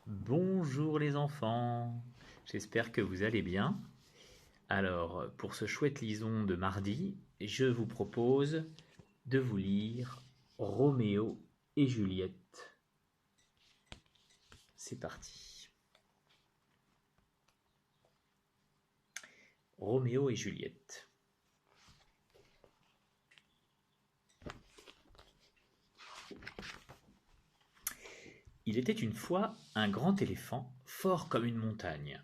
Bonjour les enfants, j'espère que vous allez bien. Alors, pour ce chouette lison de mardi, je vous propose de vous lire Roméo et Juliette. C'est parti. Roméo et Juliette. Il était une fois un grand éléphant, fort comme une montagne.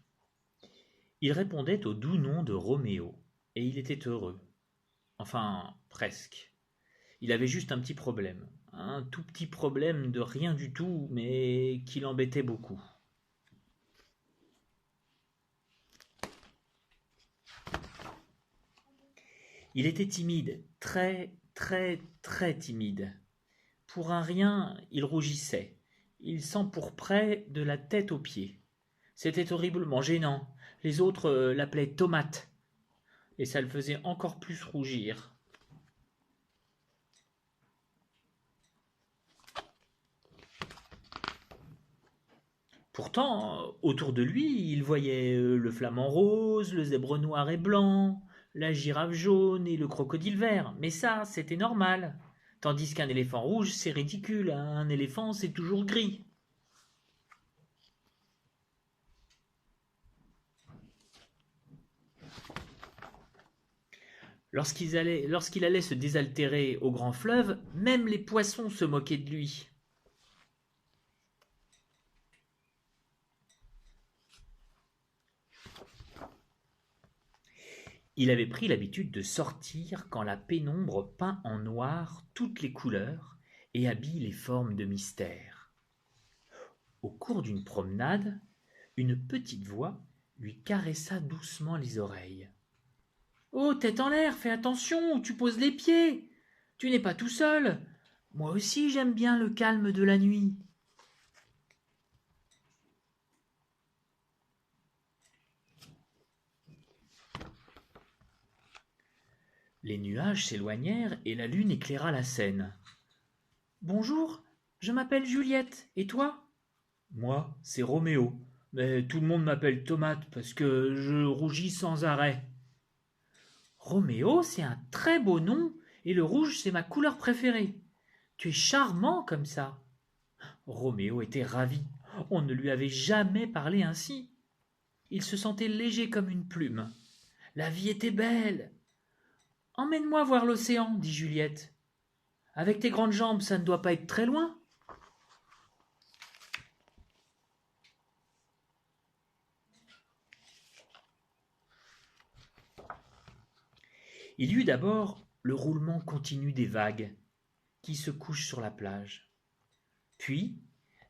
Il répondait au doux nom de Roméo, et il était heureux. Enfin, presque. Il avait juste un petit problème. Un tout petit problème de rien du tout, mais qui l'embêtait beaucoup. Il était timide, très, très, très timide. Pour un rien, il rougissait. Il s'empourprait de la tête aux pieds. C'était horriblement gênant. Les autres l'appelaient Tomate, et ça le faisait encore plus rougir. Pourtant, autour de lui, il voyait le flamant rose, le zèbre noir et blanc, la girafe jaune et le crocodile vert. Mais ça, c'était normal. Tandis qu'un éléphant rouge, c'est ridicule. Un éléphant, c'est toujours gris. Lorsqu'il allait se désaltérer au grand fleuve, même les poissons se moquaient de lui. Il avait pris l'habitude de sortir quand la pénombre peint en noir toutes les couleurs et habille les formes de mystère. Au cours d'une promenade, une petite voix lui caressa doucement les oreilles. Oh, tête en l'air, fais attention où tu poses les pieds. Tu n'es pas tout seul. Moi aussi j'aime bien le calme de la nuit. Les nuages s'éloignèrent et la lune éclaira la scène. Bonjour, je m'appelle Juliette, et toi? Moi, c'est Roméo, mais tout le monde m'appelle Tomate parce que je rougis sans arrêt. Roméo, c'est un très beau nom, et le rouge, c'est ma couleur préférée. Tu es charmant comme ça. Roméo était ravi. On ne lui avait jamais parlé ainsi. Il se sentait léger comme une plume. La vie était belle. Emmène-moi voir l'océan, dit Juliette. Avec tes grandes jambes, ça ne doit pas être très loin. Il y eut d'abord le roulement continu des vagues qui se couchent sur la plage. Puis,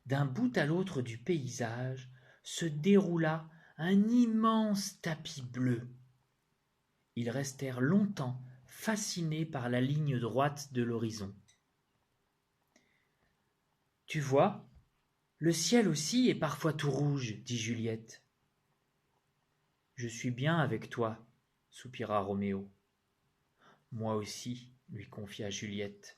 d'un bout à l'autre du paysage, se déroula un immense tapis bleu. Ils restèrent longtemps fascinés par la ligne droite de l'horizon. Tu vois, le ciel aussi est parfois tout rouge, dit Juliette. Je suis bien avec toi, soupira Roméo. Moi aussi, lui confia Juliette.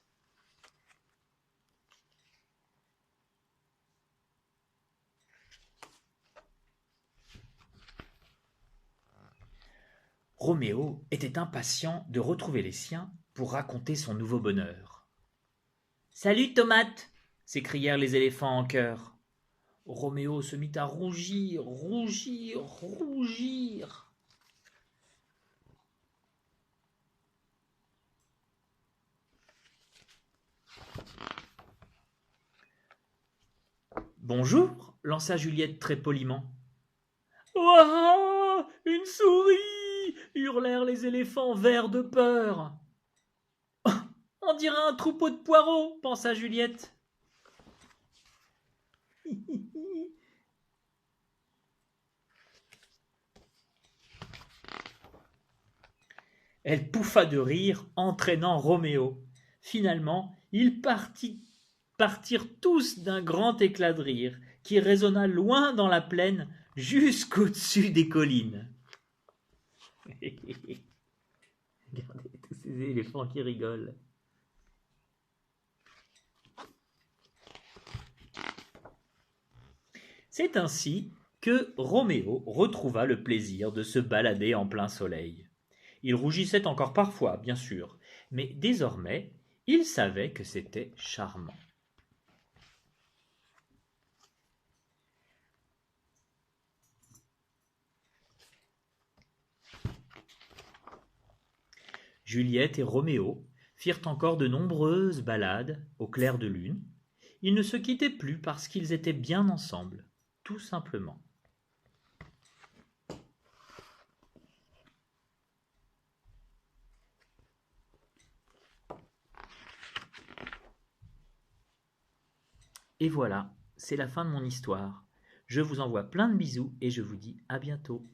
Roméo était impatient de retrouver les siens pour raconter son nouveau bonheur. Salut, Tomate s'écrièrent les éléphants en chœur. Roméo se mit à rougir, rougir, rougir. Bonjour, lança Juliette très poliment. Ouah, une souris hurlèrent les éléphants verts de peur. On dirait un troupeau de poireaux, pensa Juliette. Elle pouffa de rire, entraînant Roméo. Finalement, ils partirent tous d'un grand éclat de rire, qui résonna loin dans la plaine, jusqu'au-dessus des collines. Regardez tous ces éléphants qui rigolent. C'est ainsi que Roméo retrouva le plaisir de se balader en plein soleil. Il rougissait encore parfois, bien sûr, mais désormais, il savait que c'était charmant. Juliette et Roméo firent encore de nombreuses balades au clair de lune. Ils ne se quittaient plus parce qu'ils étaient bien ensemble, tout simplement. Et voilà, c'est la fin de mon histoire. Je vous envoie plein de bisous et je vous dis à bientôt.